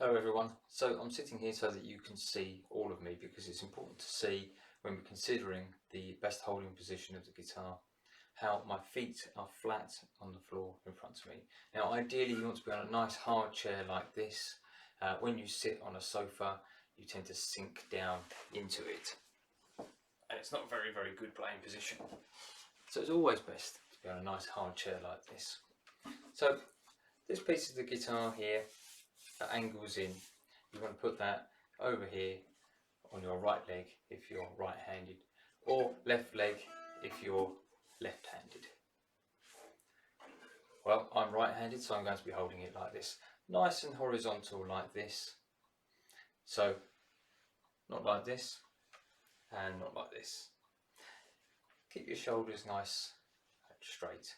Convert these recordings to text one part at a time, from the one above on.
Hello everyone. So I'm sitting here so that you can see all of me because it's important to see when we're considering the best holding position of the guitar how my feet are flat on the floor in front of me. Now ideally you want to be on a nice hard chair like this. When you sit on a sofa you tend to sink down into it and it's not a very good playing position. So it's always best to be on a nice hard chair like this. So this piece of the guitar here that angles in, you want to put that over here on your right leg if you're right-handed, or left leg if you're left-handed. Well, I'm right-handed, so I'm going to be holding it like this, nice and horizontal like this. So not like this and not like this. Keep your shoulders nice and straight.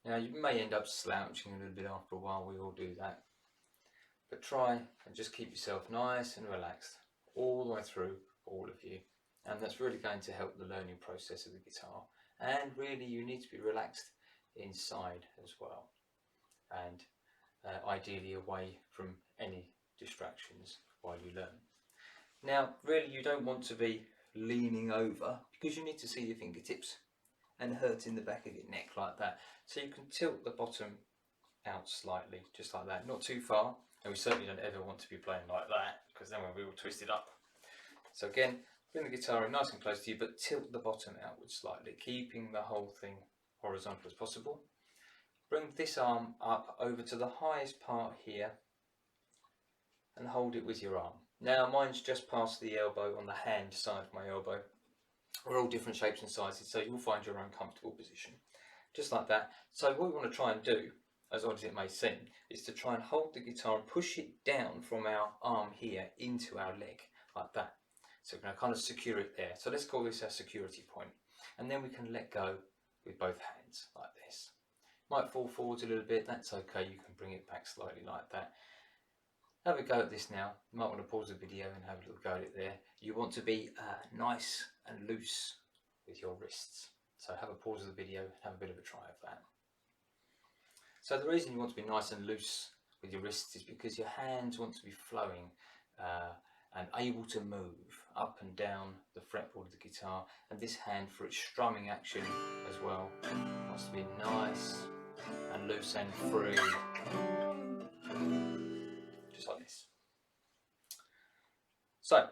Now you may end up slouching a little bit after a while, we all do that, but try and just keep yourself nice and relaxed all the way through, all of you, and that's really going to help the learning process of the guitar. And really you need to be relaxed inside as well, and ideally away from any distractions while you learn. Now really you don't want to be leaning over because you need to see your fingertips and hurting the back of your neck like that, so you can tilt the bottom out slightly, just like that, not too far, and we certainly don't ever want to be playing like that because then we will twist it up. So again, bring the guitar in nice and close to you, but tilt the bottom outwards slightly, keeping the whole thing horizontal as possible. Bring this arm up over to the highest part here and hold it with your arm. Now mine's just past the elbow on the hand side of my elbow. We're all different shapes and sizes, so you'll find your own comfortable position. Just like that. So what we want to try and do, as odd as it may seem, is to try and hold the guitar and push it down from our arm here into our leg, like that. So we're going to kind of secure it there. So let's call this our security point. And then we can let go with both hands, like this. Might fall forwards a little bit, that's okay, you can bring it back slightly like that. Have a go at this now. You might want to pause the video and have a little go at it there. You want to be nice and loose with your wrists. So have a pause of the video and have a bit of a try of that. So the reason you want to be nice and loose with your wrists is because your hands want to be flowing and able to move up and down the fretboard of the guitar, and this hand, for its strumming action as well, wants to be nice and loose and free, just like this. So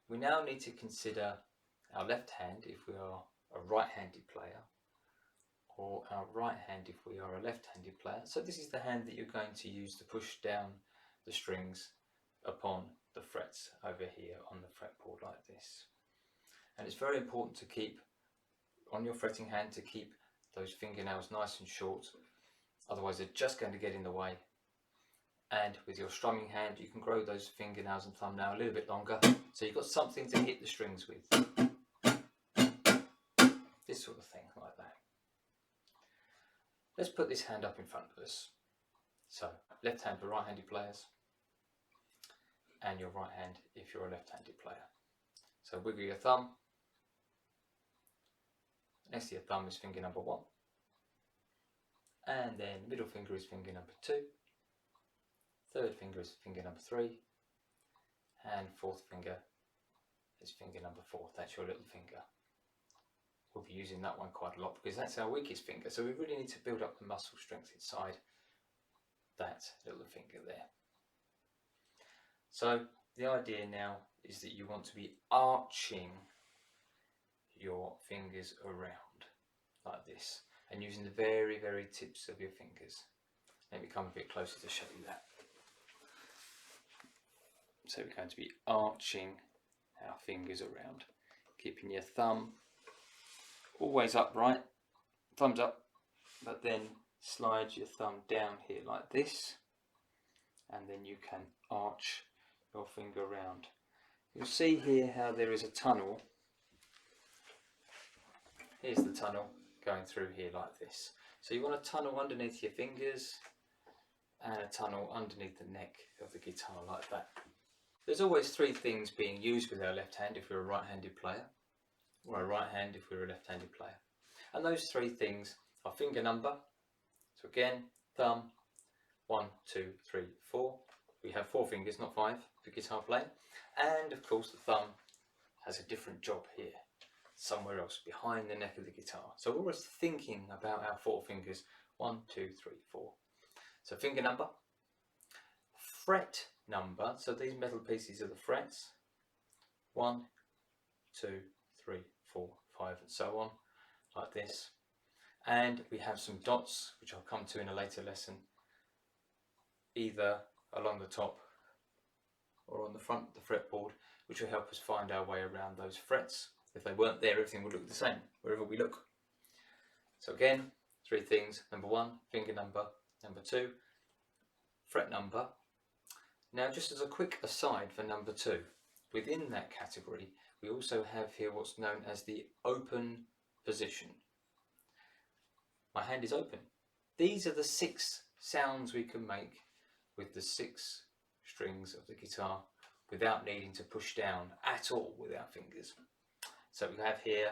we now need to consider our left hand if we are a right-handed player, or our right hand if we are a left-handed player. So this is the hand that you're going to use to push down the strings upon the frets over here on the fretboard like this. And it's very important to keep on your fretting hand, to keep those fingernails nice and short, otherwise they're just going to get in the way. And with your strumming hand you can grow those fingernails and thumbnail a little bit longer, so you've got something to hit the strings with. This sort of thing like that. Let's put this hand up in front of us. So left hand for right-handed players, and your right hand if you're a left-handed player. So wiggle your thumb. Next to your thumb is finger number 1, and then middle finger is finger number 2, third finger is finger number 3, and fourth finger is finger number 4. That's your little finger. We'll be using that one quite a lot because that's our weakest finger, so we really need to build up the muscle strength inside that little finger there. So the idea now is that you want to be arching your fingers around like this and using the very tips of your fingers. Let me come a bit closer to show you that. So we're going to be arching our fingers around, keeping your thumb always upright, thumbs up, but then slide your thumb down here like this, and then you can arch your finger around. You'll see here how there is a tunnel. Here's the tunnel going through here like this. So you want a tunnel underneath your fingers and a tunnel underneath the neck of the guitar like that. There's always 3 things being used with our left hand if we're a right-handed player, or a right hand if we're a left-handed player. And those 3 things are finger number. So again, thumb, 1, 2, 3, 4. we have 4 fingers, not 5, for guitar playing. And of course the thumb has a different job here, somewhere else behind the neck of the guitar. So we're always thinking about our 4 fingers, 1, 2, 3, 4. So finger number, fret number, so these metal pieces are the frets, 1, 2, 3, 4, 5 and so on, like this. And we have some dots, which I'll come to in a later lesson, either along the top or on the front of the fretboard, which will help us find our way around those frets. If they weren't there, everything would look the same wherever we look. So again, 3 things. Number 1, finger number. Number 2, fret number. Now just as a quick aside for number 2, within that category we also have here what's known as the open position. My hand is open. These are the 6 sounds we can make with the 6 strings of the guitar without needing to push down at all with our fingers. So we have here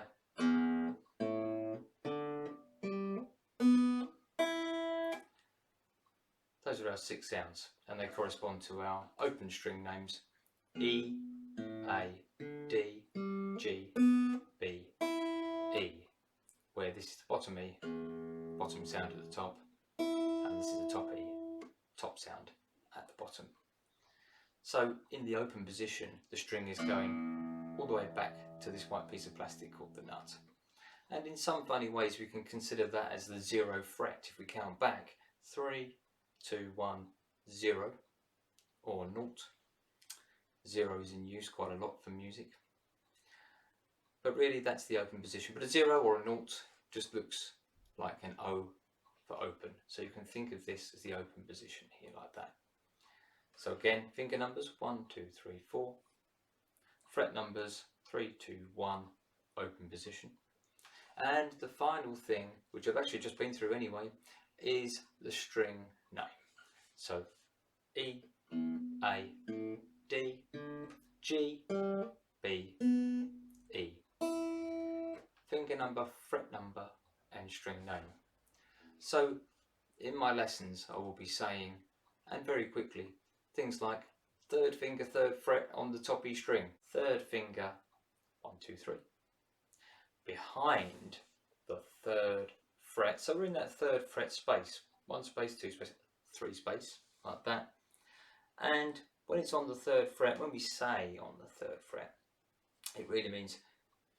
those are our 6 sounds, and they correspond to our open string names: E, A, D, G, B, E, where this is the bottom E, bottom sound at the top, and this is the top E, top sound at the bottom. So in the open position, the string is going all the way back to this white piece of plastic called the nut. And in some funny ways we can consider that as the 0 fret. If we count back, 3, 2, 1, 0, or 0. 0 is in use quite a lot for music. But really that's the open position. But a 0 or a 0 just looks like an O for open. So you can think of this as the open position here, like that. So again, finger numbers, 1, 2, 3, 4. Fret numbers, 3, 2, 1, open position. And the final thing, which I've actually just been through anyway, is the string name. So E, A, D, G, B, E. Finger number, fret number and string name. So in my lessons I will be saying, and very quickly, things like 3rd finger, 3rd fret on the top E string, 3rd finger, 1, 2, 3. Behind the 3rd fret, so we're in that 3rd fret space, 1 space, 2 space, 3 space, like that. And when it's on the 3rd fret, when we say on the 3rd fret, it really means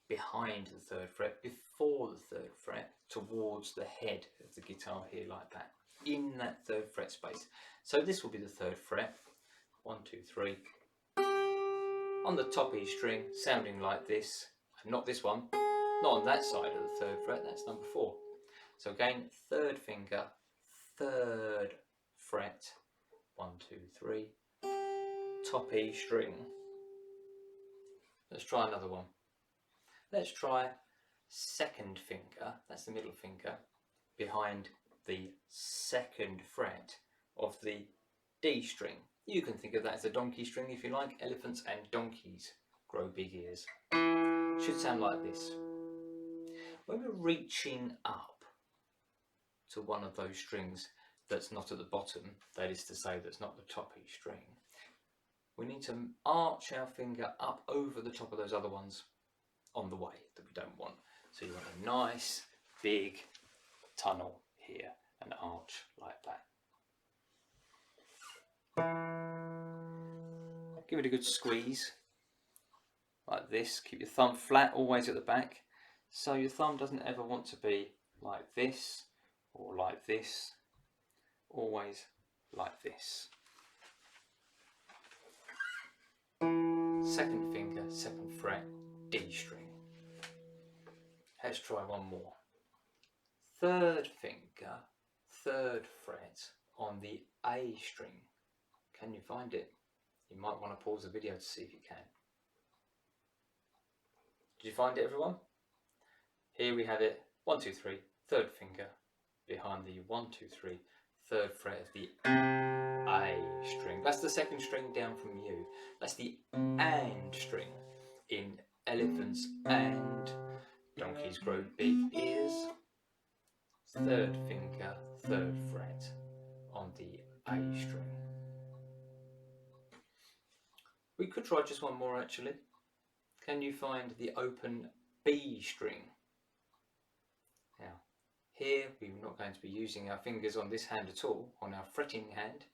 behind the 3rd fret, before the 3rd fret, towards the head of the guitar here, like that, in that 3rd fret space. So this will be the 3rd fret, 1, 2, 3, on the top E string, sounding like this, and not this one, not on that side of the 3rd fret, that's number 4. So again, 3rd finger, 3rd fret, 1, 2, 3, top E string. Let's try another one. Let's try 2nd finger, that's the middle finger, behind the 2nd fret of the D string. You can think of that as a donkey string if you like. Elephants and donkeys grow big ears. Should sound like this. When we're reaching up to one of those strings that's not at the bottom, that is to say that's not the top E string, we need to arch our finger up over the top of those other ones on the way that we don't want. So you want a nice big tunnel here, an arch like that. Give it a good squeeze like this. Keep your thumb flat always at the back, so your thumb doesn't ever want to be like this or like this, always like this. 2nd finger, 2nd fret, D string. Let's try one more. 3rd finger, 3rd fret on the A string. Can you find it? You might want to pause the video to see if you can. Did you find it, everyone? Here we have it, 1, 2, 3, 3rd finger behind the 1, 2, 3, 3rd fret of the A string. That's the 2nd string down from you. That's the and string in elephants and donkeys grow big ears. 3rd finger, 3rd fret on the A string. We could try just one more actually. Can you find the open B string? Now, here we're not going to be using our fingers on this hand at all, on our fretting hand,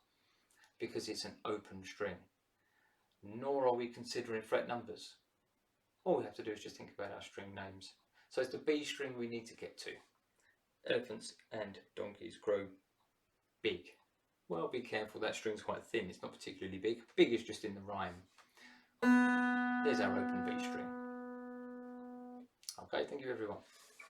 because it's an open string. Nor are we considering fret numbers. All we have to do is just think about our string names. So it's the B string we need to get to. Elephants and donkeys grow big. Well, be careful, that string's quite thin, it's not particularly big. Big is just in the rhyme. There's our open B string. Okay, thank you everyone.